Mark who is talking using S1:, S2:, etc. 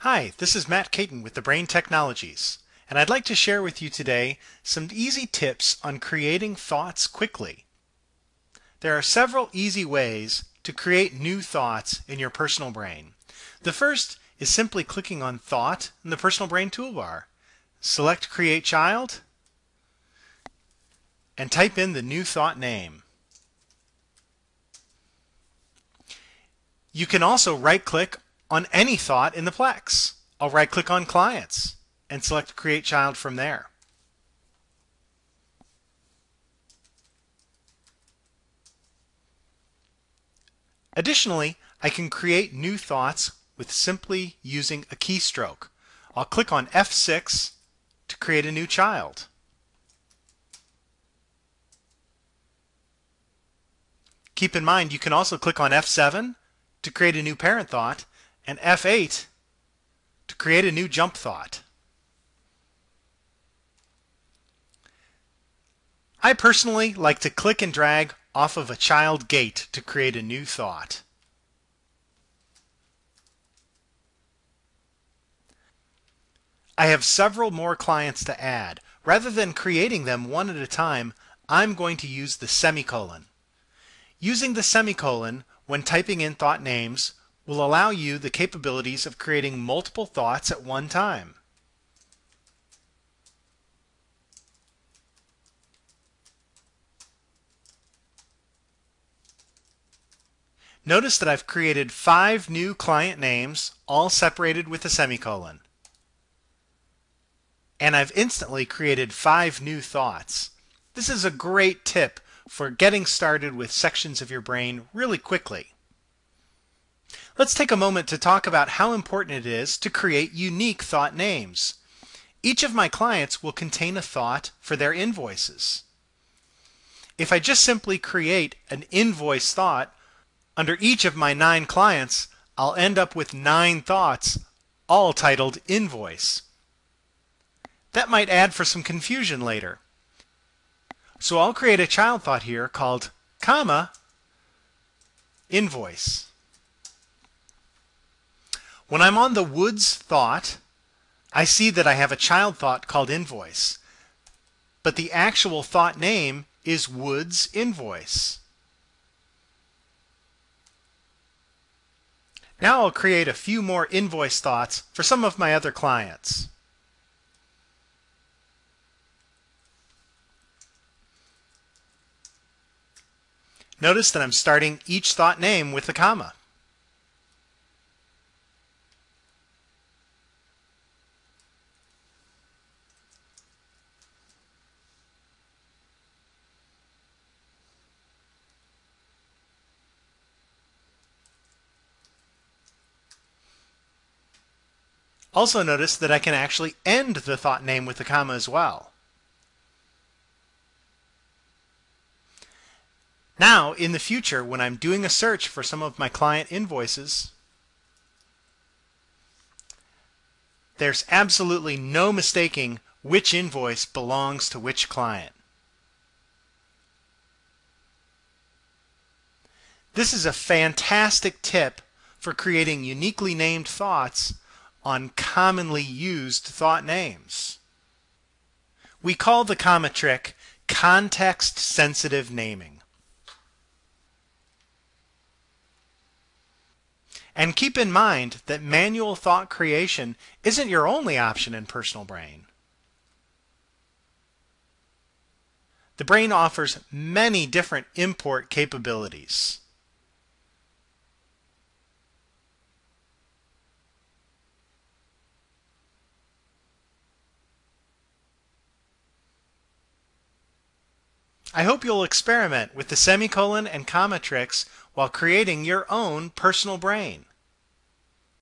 S1: Hi, this is Matt Caton with TheBrain Technologies, and I'd like to share with you today some easy tips on creating thoughts quickly. There are several easy ways to create new thoughts in your personal brain. The first is simply clicking on Thought in the Personal Brain toolbar. Select Create Child and type in the new thought name. You can also right-click on any thought in the Plex. I'll right-click on Clients and select Create Child from there. Additionally, I can create new thoughts with simply using a keystroke. I'll click on F6 to create a new child. Keep in mind you can also click on F7 to create a new parent thought and F8 to create a new jump thought. I personally like to click and drag off of a child gate to create a new thought. I have several more clients to add. Rather than creating them one at a time, I'm going to use the semicolon. Using the semicolon when typing in thought names will allow you the capabilities of creating multiple thoughts at one time. Notice that I've created 5 new client names, all separated with a semicolon. And I've instantly created 5 new thoughts. This is a great tip for getting started with sections of your brain really quickly. Let's take a moment to talk about how important it is to create unique thought names. Each of my clients will contain a thought for their invoices. If I just simply create an invoice thought under each of my 9 clients, I'll end up with 9 thoughts, all titled invoice. That might add for some confusion later. So I'll create a child thought here called comma invoice. When I'm on the woods thought, I see that I have a child thought called invoice, but the actual thought name is woods invoice. Now I'll create a few more invoice thoughts for some of my other clients. Notice that I'm starting each thought name with a comma. Also notice that I can actually end the thought name with a comma as well. Now, in the future, when I'm doing a search for some of my client invoices, there's absolutely no mistaking which invoice belongs to which client. This is a fantastic tip for creating uniquely named thoughts on commonly used thought names. We call the comma trick context-sensitive naming. And keep in mind that manual thought creation isn't your only option in Personal Brain. The brain offers many different import capabilities. I hope you'll experiment with the semicolon and comma tricks while creating your own personal brain.